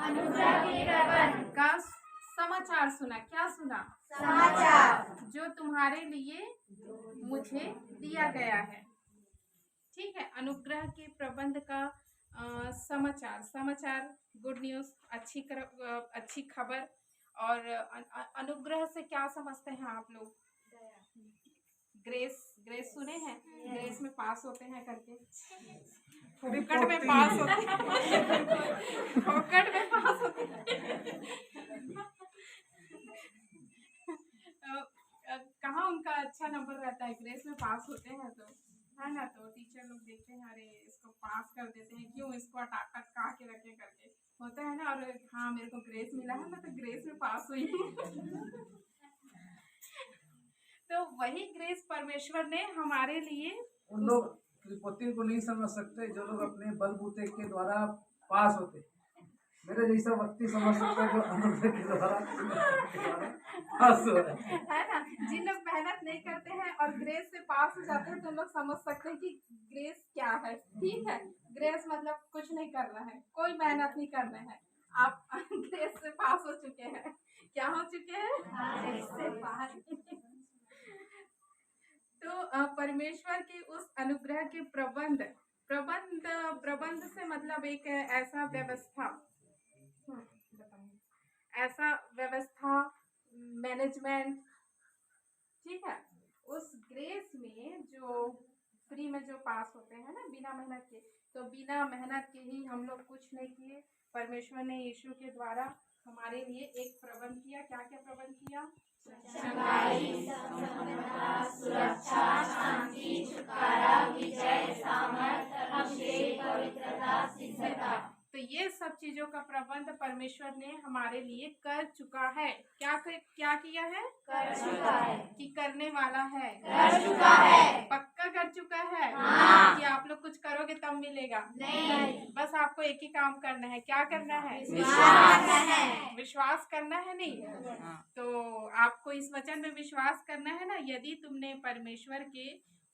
अनुग्रह के प्रबंध का समाचार सुना। क्या सुना? समाचार जो तुम्हारे लिए मुझे दिया गया है। ठीक है, अनुग्रह के प्रबंध का समाचार। समाचार गुड न्यूज, अच्छी खबर। और अनुग्रह से क्या समझते हैं आप लोग? ग्रेस, ग्रेस सुने हैं? ग्रेस में पास होते हैं करके, फोकट में पास होते हैं, फोकट में पास होते हैं। कहाँ उनका अच्छा नंबर रहता है? ग्रेस में पास होते हैं तो, है ना? तो टीचर लोग देखते हैं, अरे इसको पास कर देते हैं, क्यों इसको अटका के रखे करके होता है ना। और हाँ, मेरे को ग्रेस मिला है, मैं तो ग्रेस में पास हुई हूँ। तो वही ग्रेस परमेश्वर ने हमारे लिए। उन लोग त्रिपति को नहीं समझ सकते जो लोग अपने बलबूते के द्वारा पास होते। मेरे जैसा व्यक्ति समझ सकता है जो अनुग्रह के द्वारा पास हो रहा है ना। जिन लोग मेहनत नहीं करते हैं और ग्रेस से पास हो जाते हैं तो लोग समझ सकते हैं कि ग्रेस क्या है। ठीक है, ग्रेस मतलब कुछ नहीं करना है, कोई मेहनत नहीं करना है, आप ग्रेस से पास हो चुके हैं। क्या हो चुके हैं? ग्रेस से पास। तो परमेश्वर के उस अनुग्रह के प्रबंध से मतलब एक ऐसा व्यवस्था, ऐसा व्यवस्था, मैनेजमेंट। ठीक है, उस ग्रेस में जो फ्री में जो पास होते हैं ना बिना मेहनत के, तो बिना मेहनत के ही हम लोग कुछ नहीं किए, परमेश्वर ने यीशु के द्वारा हमारे लिए एक प्रबंध किया। क्या क्या प्रबंध किया? सुरक्षा, शांति, छुटकारा, विजय, सामर्थ, अभिषेक, पवित्रता, सिद्धता। तो ये सब चीजों का प्रबंध परमेश्वर ने हमारे लिए कर चुका है। क्या किया है? कर चुका है कि करने वाला है। कर चुका है। पक्का कर चुका है। हाँ। कि आप लोग कुछ करोगे तब मिलेगा? नहीं। बस आपको एक ही काम करना है। क्या करना है? विश्वास करना है। नहीं तो आपको इस वचन में विश्वास करना है ना। यदि तुमने परमेश्वर के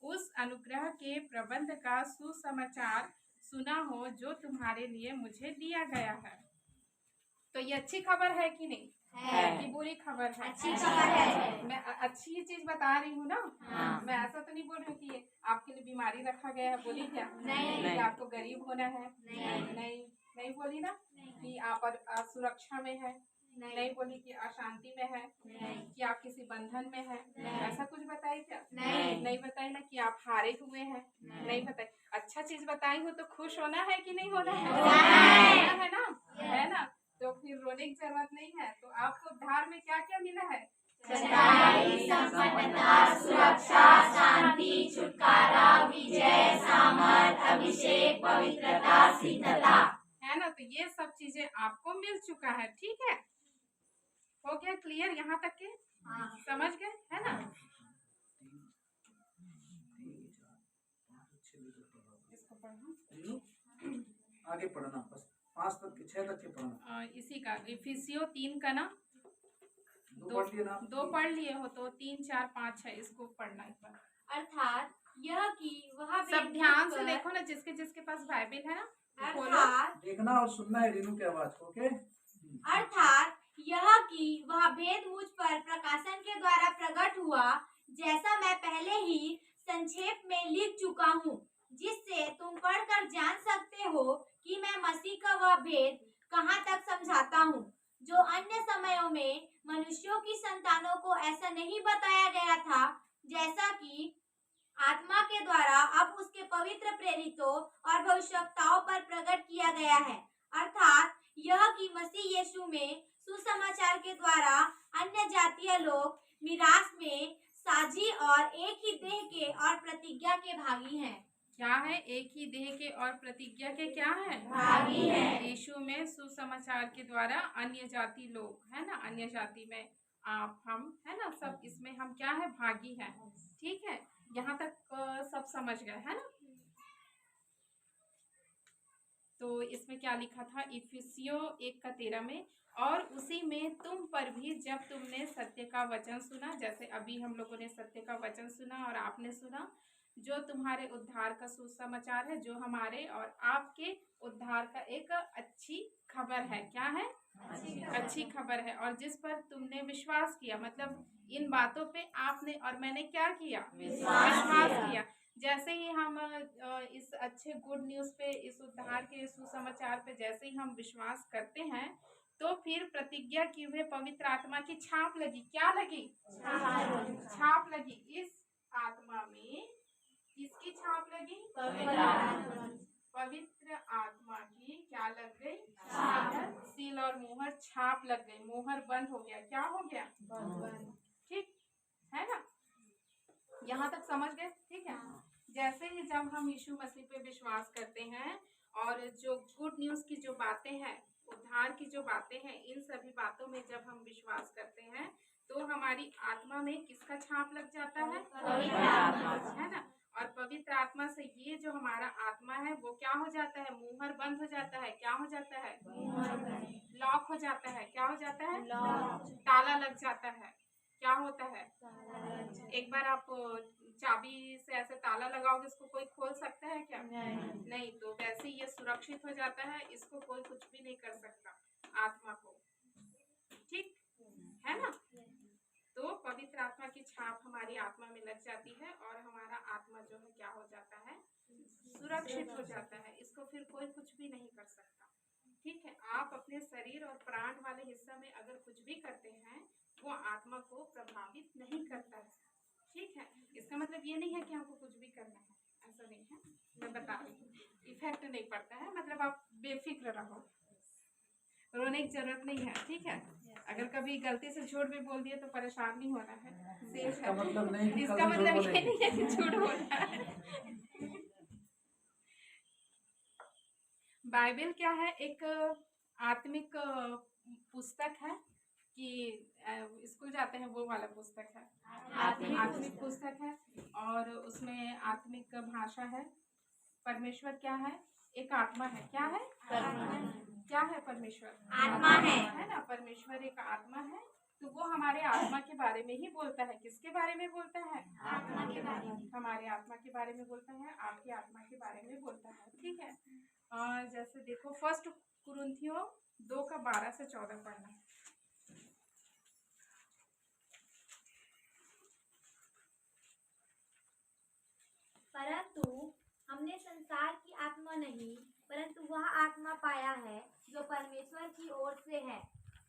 उस अनुग्रह के प्रबंध का सुसमाचार सुना हो जो तुम्हारे लिए मुझे दिया गया है, तो ये अच्छी खबर है कि नहीं? है। कि बुरी खबर है? अच्छी खबर है। मैं अच्छी ही चीज बता रही हूँ ना। हाँ। मैं ऐसा तो नहीं बोल रही हूँ कि आपके लिए बीमारी रखा गया है, बोली क्या? नहीं। कि आपको गरीब होना है? नहीं बोली ना। कि आप सुरक्षा में है? नहीं बोली। कि अशांति में है? कि आप किसी बंधन में है? ऐसा कुछ बताई क्या? नहीं बताई ना। कि आप हारे हुए हैं? नहीं बताई। अच्छा चीज बताई हो तो खुश होना है कि नहीं होना है? है ना, है ना। तो फिर रोने की जरूरत नहीं है। तो आपको उद्धार में क्या क्या मिला है? संपन्नता, सुरक्षा, शांति, छुटकारा, विजय, सामर्थ, अभिषेक, पवित्रता, सिद्धता। है ना। तो ये सब चीजें आपको मिल चुका है। ठीक है, हो गया क्लियर यहाँ तक के? समझ गए, है ना? इसको पढ़ना, आगे पढ़ना, बस 5 तक के 6 तक के पढ़ना। इसी का इफिसियों 3 का ना, 2 पढ़ लिए हो तो 3, 4, 5, 6 इसको पढ़ना एक बार। अर्थात यह कि वह सब ध्यान से देखो ना, जिसके पास बाइबल है ना, अर्थात देखना और सुनना है रीनू की आवाज। ओके। अर्थात यह कि वह भेद मुझ पर प्रकाशन के द्वारा प्रकट हुआ, जैसा मैं पहले ही संक्षेप में लिख चुका हूँ, जिससे तुम पढ़कर जान सकते हो कि मैं मसीह का वह भेद कहाँ तक समझाता हूँ, जो अन्य समयों में मनुष्यों की संतानों को ऐसा नहीं बताया गया था, जैसा कि आत्मा के द्वारा अब उसके पवित्र प्रेरितों और भविष्यवक्ताओं पर प्रकट किया गया है। अर्थात यह कि मसीह यीशु में सुसमाचार के द्वारा अन्य जातीय लोग मिरास में साझी और एक ही देह के और प्रतिज्ञा के भागी हैं। क्या है? एक ही देह के और प्रतिज्ञा के क्या है? भागी हैं। यीशु में सुसमाचार के द्वारा अन्य जाति लोग, है ना, अन्य जाति में आप, हम, है ना, सब इसमें हम क्या है? भागी हैं। ठीक है, यहाँ तक सब समझ गए, है ना? तो इसमें क्या लिखा था? इफिसियों 1:13 में, और उसी में तुम पर भी जब तुमने सत्य का वचन सुना, जैसे अभी हम लोगों ने सत्य का वचन सुना और आपने सुना, जो तुम्हारे उद्धार का सुसमाचार है, जो हमारे और आपके उद्धार का एक अच्छी खबर है। क्या है? अच्छी खबर है। और जिस पर तुमने विश्वास किया, मतलब इन बातों पे आपने और मैंने क्या किया? विश्वास किया। जैसे ही हम इस अच्छे गुड न्यूज़ पे, इस उद्धार के सुसमाचार पे जैसे ही हम विश्वास करते हैं, तो फिर प्रतिज्ञा किए हुए पवित्र आत्मा की छाप लगी। क्या लगी? छाप लगी। इस आत्मा में किसकी छाप लगी? पवित्र आत्मा की क्या लग गई? सील और मोहर छाप लग गई। मोहर बंद हो गया। क्या हो गया? ठीक है ना? यहाँ तक समझ गए? ठीक है। जैसे ही जब हम यीशु मसीह पे विश्वास करते हैं और जो गुड न्यूज़ की जो बातें हैं, उद्धार की जो बातें हैं, इन सभी बातों में जब हम विश्वास करते हैं तो हमारी आत्मा में किसका छाप लग जाता है? पवित्र आत्मा, है ना? और पवित्र आत्मा से ये जो हमारा आत्मा है वो क्या हो जाता है? मुहर बंद हो जाता है। क्या हो जाता है? लॉक हो जाता है। क्या हो जाता है? ताला लग जाता है। क्या होता है? एक बार आप चाबी से ऐसे ताला लगाओगे, इसको कोई खोल सकता है क्या? नहीं। तो वैसे ही ये सुरक्षित हो जाता है, इसको कोई कुछ भी नहीं कर सकता, आत्मा को। ठीक है ना? तो पवित्र आत्मा की छाप हमारी आत्मा में लग जाती है और हमारा आत्मा जो है क्या हो जाता है? सुरक्षित हो जाता है। इसको फिर कोई कुछ भी नहीं कर सकता। ठीक है। आप अपने शरीर और प्राण वाले हिस्सा में अगर कुछ भी करते हैं, वो आत्मा को प्रभावित नहीं करता है। ठीक है। इसका मतलब ये नहीं है कि हमको कुछ भी करना है, ऐसा नहीं है। मैं बता रही हूँ, इफेक्ट नहीं पड़ता है। मतलब आप बेफिक्र रहो, रोने की जरूरत नहीं है। ठीक है। अगर कभी गलती से झूठ भी बोल दिए तो परेशान नहीं होना है। इसका मतलब नहीं कि इसका मतलब ये नहीं है कि झूठ बोलना है। बाइबल क्या है? एक आत्मिक पुस्तक है कि स्कूल जाते हैं वो वाला पुस्तक है। आत्मिक पुस्तक है और उसमें आत्मिक भाषा है। परमेश्वर क्या है? एक आत्मा है। क्या है? क्या है? परमेश्वर आत्मा है ना? परमेश्वर एक आत्मा है। तो वो हमारे आत्मा के बारे में ही बोलता है। किसके बारे में बोलता है? आत्मा के बारे में। हमारे आत्मा के बारे में बोलता है, आपकी आत्मा के बारे में बोलता है। ठीक है। जैसे देखो, 1 कुरिन्थियों 2:12-14 पढ़ना। परंतु हमने संसार की आत्मा नहीं, परंतु वह आत्मा पाया है जो परमेश्वर की ओर से है,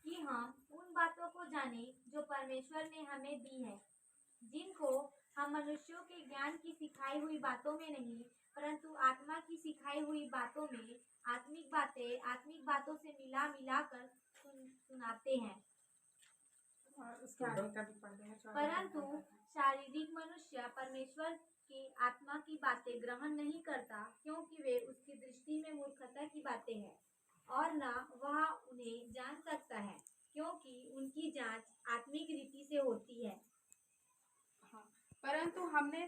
कि हम उन बातों को जाने जो परमेश्वर ने हमें दी है, जिनको हम मनुष्यों के ज्ञान की सिखाई हुई बातों में नहीं, परंतु आत्मा की सिखाई हुई बातों में आत्मिक बातों से मिला कर सुनाते हैं। और उसके आगे का भी पढ़ देना। परंतु शारीरिक मनुष्य परमेश्वर की आत्मा की बातें ग्रहण नहीं करता, क्योंकि वे उसकी दृष्टि में मूर्खता की बातें हैं और न वह उन्हें जान सकता है, क्योंकि उनकी जांच आत्मिक रीति से होती है। हाँ। परंतु हमने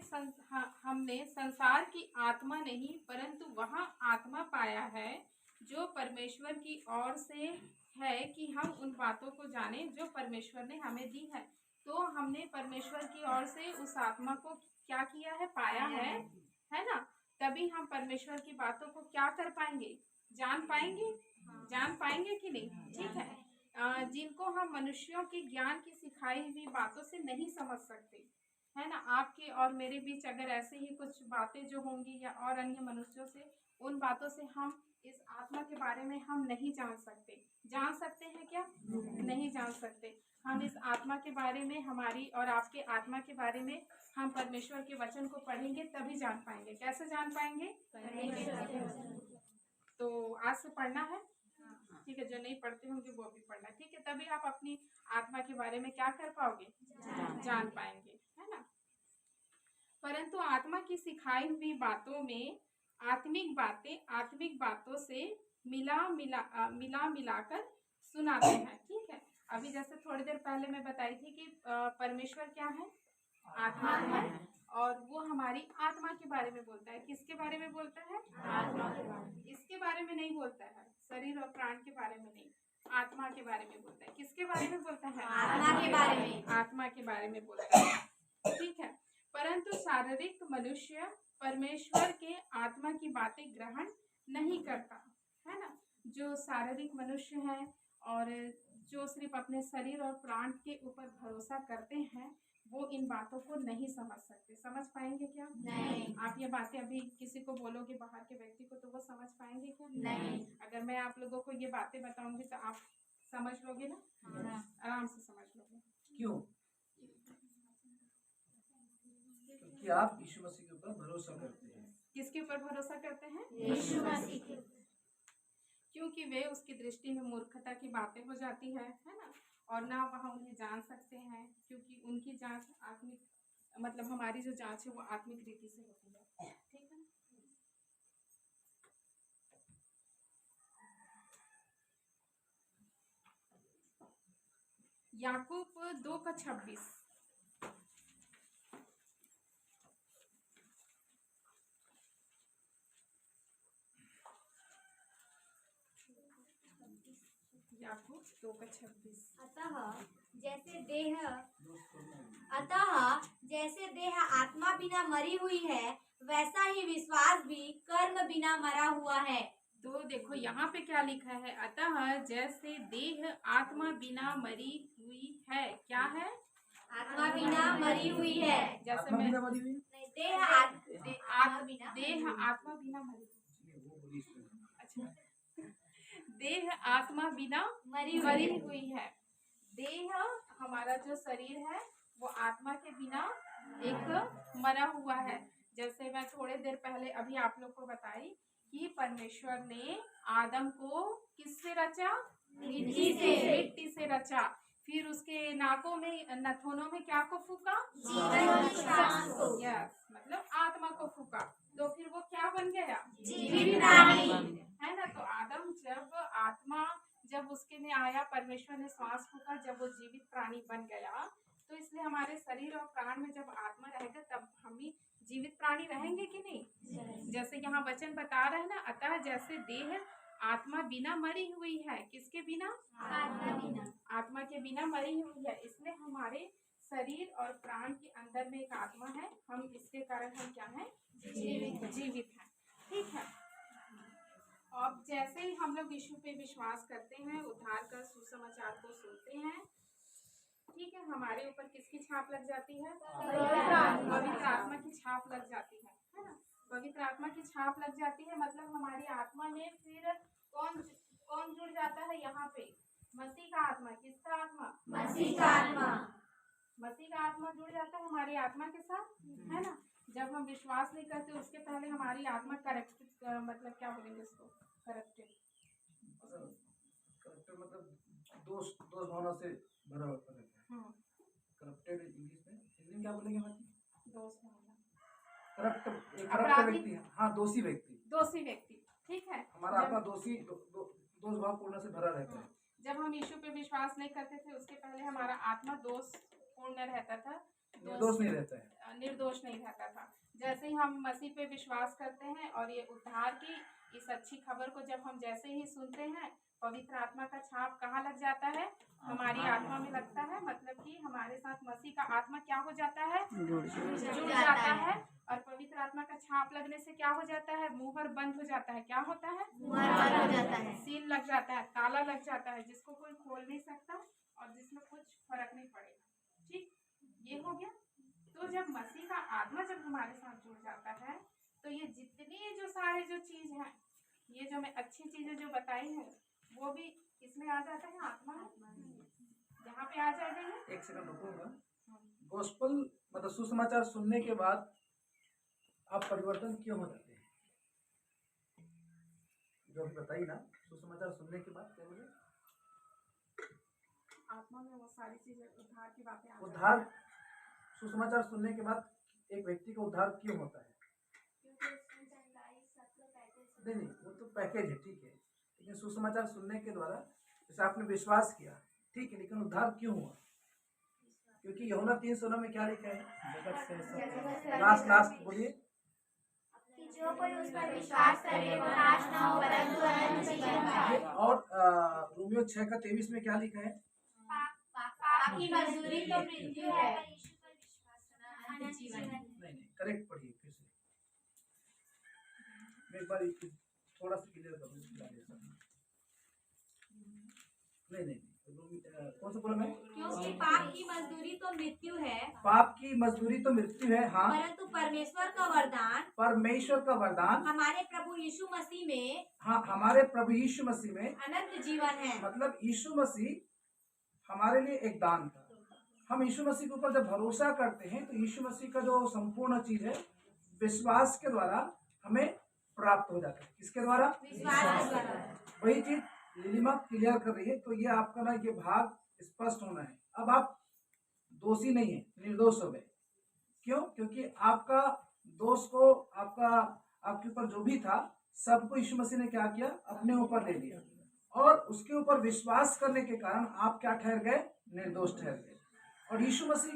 संसार की आत्मा नहीं, परंतु वह आत्मा पाया है जो परमेश्वर की ओर से है, कि हम उन बातों को जाने जो परमेश्वर ने हमें दी है। तो हमने परमेश्वर की ओर से उस आत्मा को क्या किया है? पाया है ना? तभी हम परमेश्वर की बातों को क्या कर पाएंगे? जान पाएंगे। जान पाएंगे कि नहीं? ठीक है। जिनको हम मनुष्यों के ज्ञान की सिखाई हुई बातों से नहीं समझ सकते, है ना? आपके और मेरे बीच अगर ऐसे ही कुछ बातें जो होंगी या और अन्य मनुष्यों से, उन बातों से हम इस आत्मा के बारे में हम नहीं जान सकते। जान सकते हैं क्या? नहीं जान सकते। हम इस आत्मा के बारे में, हमारी और आपके आत्मा के बारे में हम परमेश्वर के वचन को पढ़ेंगे तभी जान पाएंगे। कैसे जान पाएंगे? तो आज से पढ़ना है। ठीक है। जो नहीं पढ़ते होंगे वो भी पढ़ना। ठीक है। तभी आप अपनी आत्मा के बारे में क्या कर पाओगे? जान पाएंगे, है ना? परंतु आत्मा की सिखाई हुई बातों में आत्मिक बातों से मिलाकर सुनाते हैं। ठीक है। अभी जैसे थोड़ी देर पहले मैं बताई थी कि परमेश्वर क्या है? आत्मा है और वो हमारी आत्मा के बारे में बोलता है। किसके बारे में बोलता है? आत्मा के बारे में। इसके बारे में नहीं बोलता है, शरीर और प्राण के बारे में नहीं, आत्मा के बारे में बोलता है। किसके बारे में बोलता है? आत्मा के बारे में। आत्मा के बारे में बोलता है। ठीक है। परंतु शारीरिक मनुष्य परमेश्वर के आत्मा की बातें ग्रहण नहीं करता, है ना। जो शारीरिक मनुष्य है और जो सिर्फ अपने शरीर और प्राण के ऊपर भरोसा करते हैं, वो इन बातों को नहीं समझ सकते। समझ पाएंगे क्या? नहीं। आप ये बातें अभी किसी को बोलोगे, बाहर के व्यक्ति को, तो वो समझ पाएंगे क्या? नहीं। अगर मैं आप लोगों को ये बातें बताऊंगी तो आप समझ लोगे ना? हाँ। आराम से समझ लोगे। क्यों? क्योंकि आप यीशु मसीह के ऊपर भरोसा करते हैं। किसके ऊपर भरोसा करते हैं? यीशु मसीह के। क्योंकि वे उसकी दृष्टि में मूर्खता की बातें हो जाती है ना, और ना वहाँ उन्हें जान सकते हैं, क्योंकि उनकी जांच आत्मिक, मतलब हमारी जो जांच है वो आत्मिक रीति से होती है। ठीक है। याकूब 2:26। याकूब 2:26। अतः जैसे देह आत्मा बिना मरी हुई है, वैसा ही विश्वास भी कर्म बिना मरा हुआ है। तो देखो यहाँ पे क्या लिखा है, अतः जैसे देह आत्मा बिना मरी हुई है। क्या है? आत्मा बिना मरी हुई है। जैसे आत्मा मैं बिना मरी हुई? नहीं, देह आत्मा बिना मरी हुई। अच्छा, देह आत्मा बिना मरी मरी हुई है। देह हमारा जो शरीर है वो आत्मा के बिना एक मरा हुआ है। जैसे मैं थोड़े देर पहले अभी आप लोग को बताई कि परमेश्वर ने आदम को किससे रचा? मिट्टी से रचा। फिर उसके नाकों में, नथुनों में क्या को फूका? यस, मतलब आत्मा को फूका। तो फिर वो क्या बन गया? जीवित प्राणी। है ना। तो आदम जब उसके में आया, परमेश्वर ने श्वास फूका, जब वो जीवित प्राणी बन गया, तो इसलिए हमारे शरीर और प्राण में जब आत्मा रहेगा तब हम भी जीवित प्राणी रहेंगे कि नहीं? जैसे यहाँ वचन बता रहे हैं ना, अतः जैसे देह आत्मा बिना मरी हुई है। किसके बिना? आत्मा के बिना मरी हुई है। इसलिए हमारे शरीर और प्राण के अंदर में एक आत्मा है। हम इसके कारण हम क्या है? जीवित हैं। ठीक है। अब जैसे ही हम लोग यीशु पे विश्वास करते हैं, उद्धार का सुसमाचार को सुनते हैं, ठीक है, हमारे ऊपर किसकी छाप लग जाती है? पवित्र आत्मा की छाप लग जाती है ना। पवित्र आत्मा की छाप लग जाती है, मतलब हमारी आत्मा में फिर कौन जुड़ जाता है यहाँ पे? मसीह का आत्मा। किसका आत्मा? मसीह का आत्मा। मसीह का आत्मा जुड़ जाता है हमारी आत्मा के साथ, है ना। जब हम विश्वास नहीं करते उसके पहले हमारी आत्मा करप्टेड, मतलब क्या बोलेंगे इसको? करप्टेड मतलब दोष भावना से भरा होता है। करप्टेड इंग्लिश में, हिंदी में क्या बोलेंगे? दोष भावना। करप्ट व्यक्ति है। हाँ, दोषी व्यक्ति। ठीक है। हमारा आत्मा दोष भाव पूर्ण से भरा रहता है। जब हम यीशु पे विश्वास नहीं करते थे उसके पहले हमारा आत्मा दोष पूर्ण रहता था, निर्दोष नहीं रहता है, निर्दोष नहीं रहता था। जैसे ही हम मसीह पे विश्वास करते हैं और ये उद्धार की इस अच्छी खबर को जब हम जैसे ही सुनते हैं, पवित्र आत्मा का छाप कहाँ लग जाता है? हमारी आत्मा में लगता है। मतलब कि हमारे साथ मसीह का आत्मा क्या हो जाता है? जुड़ जाता है। और पवित्र आत्मा का छाप लगने से क्या हो जाता है? मुहर बंद हो जाता है। क्या होता है? मुहर बंद हो जाता है। सील लग जाता है, ताला लग जाता है, जिसको कोई खोल नहीं सकता और जिसमें कुछ फर्क नहीं पड़ेगा। ठीक, ये हो गया। तो जब मसीह का आत्मा जब हमारे साथ जुड़ जाता है, तो ये जितनी जो सारे जो चीज है, ये जो मैं अच्छी चीजें जो बताई है, वो भी इसमें आ जाता है। आत्मा यहाँ पे आ जाएगा। ये एक सेकंड रुकूंगा। गॉस्पल मतलब सुसमाचार सुनने के बाद आप परिवर्तन क्यों हो जाते हैं? जो अभी बताइए ना, सुसमाचार सुनने के बाद क्या बोले? आत्मा में वो सारी चीजें, उद्धार की बातें आ उद्धार, सुसमाचार सुनने के बाद एक व्यक्ति का उद्धार क्यों होता है? नहीं, वो तो पैकेज है, ठीक है। लेकिन सुसमाचार सुनने के द्वारा जैसे आपने विश्वास किया, ठीक है, लेकिन उद्धार क्यों हुआ? क्योंकि यूहन्ना 3:16 में क्या लिखा है? लास्ट बोलिए। जो कोई उस पर विश्वास करे वो नाश न हो परंतु अनंत जीवन पाए। और रोमियो 6:23 में क्या लिखा है? पाप की मजदूरी तो मृत्यु है। अनंत जीवन। नहीं करेक्ट पढ़िए फिर से। मैं एक बार थोड़ा सा क्लियर कर दूँ। नहीं कौन सा बोला मैं? क्योंकि पाप की मजदूरी तो मृत्यु है, पाप की मजदूरी तो मृत्यु है, हाँ, परंतु परमेश्वर का वरदान, परमेश्वर का वरदान हमारे प्रभु यीशु मसीह में, हाँ, हमारे प्रभु यीशु मसीह में अनंत जीवन है। मतलब यीशु मसीह हमारे लिए एक दान था। हम यीशु मसीह के ऊपर जब भरोसा करते हैं तो यीशु मसीह का जो संपूर्ण चीज है विश्वास के द्वारा हमें प्राप्त हो जाता है। किसके द्वारा? विश्वास के द्वारा। वही चीज नीलिमा क्लियर कर रही है। तो ये आपका ना ये भाग स्पष्ट होना है। अब आप दोषी नहीं है, निर्दोष हो गए। क्यों? क्योंकि आपका दोष को आपके ऊपर जो भी था सबको यीशु मसीह ने क्या किया? अपने ऊपर ले लिया और उसके ऊपर विश्वास करने के कारण आप क्या ठहर गए? निर्दोष ठहर गए। और यीशु मसीह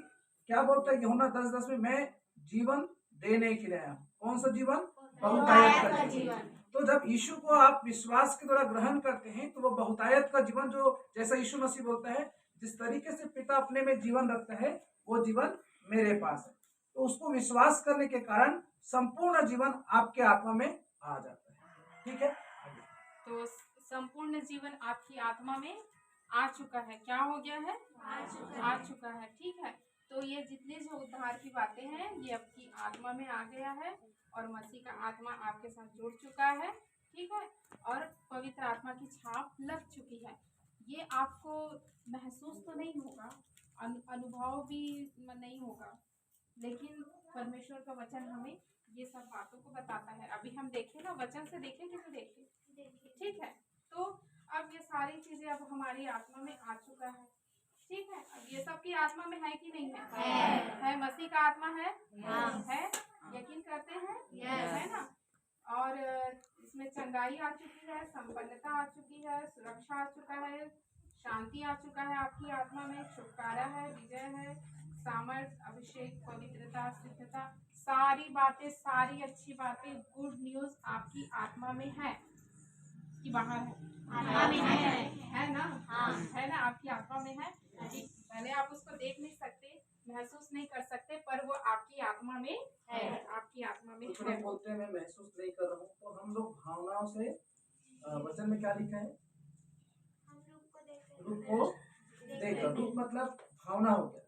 क्या बोलता है यूहन्ना 10:10 में, मैं जीवन देने के लिए आया हूँ। कौन सा जीवन? बहुतायत का जीवन। तो जब यीशु को आप विश्वास के द्वारा ग्रहण करते हैं तो वो बहुतायत का जीवन, जो जैसा यीशु मसीह बोलता है, जिस तरीके से पिता अपने में जीवन रखता है वो जीवन मेरे पास है। तो उसको विश्वास करने के कारण संपूर्ण जीवन आपके आत्मा में आ जाता है। ठीक है, तो संपूर्ण जीवन आपकी आत्मा में आ चुका है। क्या हो गया है? आ चुका है। ठीक है, तो ये जितने जो उद्धार की बातें हैं ये आपकी आत्मा में आ गया है और मसीह का आत्मा आपके साथ जुड़ चुका है। ठीक है, और पवित्र आत्मा की छाप लग चुकी है। ये आपको महसूस तो नहीं होगा, अनुभव भी नहीं होगा, लेकिन परमेश्वर का वचन हमें ये सब बातों को बताता है। अभी हम देखें ना, वचन से देखें कि नहीं देखें? ठीक है, तो अब ये सारी चीजें अब हमारी आत्मा में आ चुका है। ठीक है, अब ये सब की आत्मा में है कि नहीं है? है। मसीह का आत्मा है? है। यकीन करते हैं? है ना? और इसमें चंगाई आ चुकी है, संपन्नता आ चुकी है, सुरक्षा आ चुका है, शांति आ चुका है आपकी आत्मा में, छुटकारा है, विजय है, सामर्थ, अभिषेक, पवित्रता, सिद्धता, सारी बातें, सारी अच्छी बातें, गुड न्यूज आपकी आत्मा में है कि बाहर है? आत्मा में है ना? है ना? आपकी आत्मा में है। भले आप उसको देख नहीं सकते, महसूस नहीं कर सकते, पर वो आपकी आत्मा में है। आपकी आत्मा में कुछ है। लोग बोलते हैं मैं महसूस नहीं कर रहा हूँ, तो हम लोग भावनाओं से, वचन में क्या लिखा है? रूप को देखकर। रूप मतलब भावना हो गया।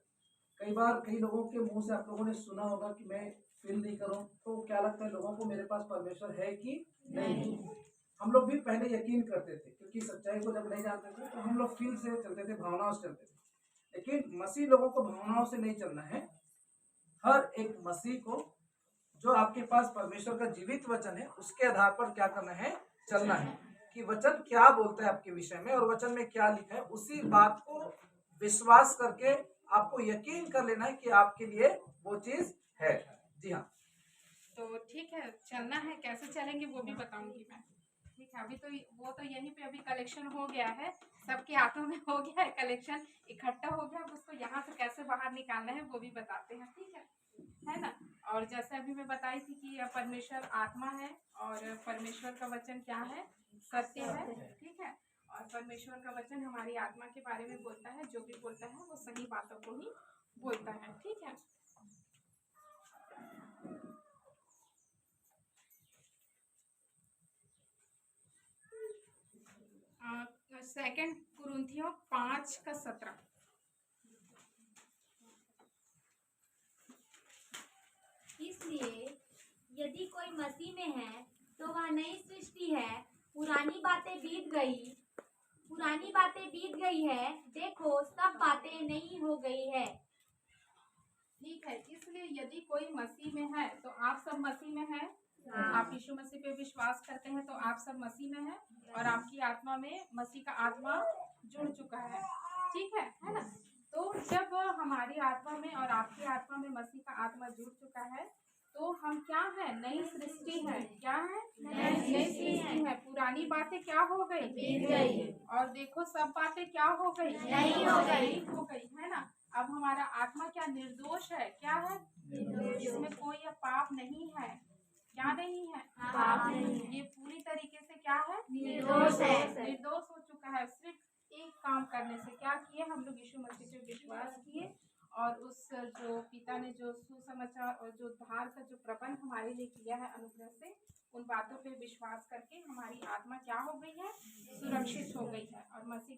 कई बार कई लोगों के मुंह से आप लोगों ने सुना होगा कि मैं फील नहीं करूँ, तो क्या लगता है लोगों को मेरे पास परमेश्वर है कि नहीं? हम लोग भी पहले यकीन करते थे, क्योंकि सच्चाई को जब नहीं जानते थे तो हम लोग फील से चलते थे, भावनाओं से चलते थे। लेकिन मसीह लोगों को भावनाओं से नहीं चलना है। हर एक मसीह को, जो आपके पास परमेश्वर का जीवित वचन है, उसके आधार पर क्या करना है? चलना है कि वचन क्या बोलता है आपके विषय में और वचन में क्या लिखा है। उसी बात को विश्वास करके आपको यकीन कर लेना है कि आपके लिए वो चीज है। जी हाँ, तो ठीक है, चलना है। कैसे चलेंगे वो भी बताऊंगी मैं। ठीक है, अभी तो वो तो यहीं पे अभी कलेक्शन हो गया है, सबके हाथों में हो गया है, कलेक्शन इकट्ठा हो गया। उसको यहाँ से कैसे बाहर निकालना है वो भी बताते हैं। ठीक है ना? और जैसे अभी मैं बताई थी कि परमेश्वर आत्मा है और परमेश्वर का वचन क्या है? सत्य है। ठीक है, और परमेश्वर का वचन हमारी आत्मा के बारे में बोलता है। जो भी बोलता है वो सही बातों को ही बोलता है। ठीक है, सेकंड कुरिन्थियों 5:17। इसलिए यदि कोई मसीह में है तो वह नई सृष्टि है, पुरानी बातें बीत गई है, देखो सब बातें नई हो गई है। ठीक है, इसलिए यदि कोई मसीह में है तो आप सब मसीह में हैं। आप यीशु मसीह पे विश्वास करते हैं तो आप सब मसीह में हैं और आपकी आत्मा में मसीह का आत्मा जुड़ चुका है। ठीक है ना? तो जब हमारी आत्मा में और आपकी आत्मा में मसीह का आत्मा जुड़ चुका है तो हम क्या है? नई सृष्टि है। क्या है? नई सृष्टि है। पुरानी बातें क्या हो गई? बीत गई। और देखो सब बातें क्या हो गई? नई हो गई। है ना? अब हमारा आत्मा क्या? निर्दोष है। क्या है? इसमें कोई पाप नहीं है। क्या नहीं है? पाप नहीं। ये पूरी तरीके से क्या है? निर्दोष है। निर्दोष हो चुका है। सिर्फ एक काम करने से क्या किए? हम लोग यीशु मसीह पे विश्वास किए और उस जो पिता ने जो सुसमाचार और जो उद्धार का जो प्रबंध हमारे लिए किया है अनुग्रह से, उन बातों पे विश्वास करके हमारी आत्मा क्या हो गई है, सुरक्षित हो गई है और मसीह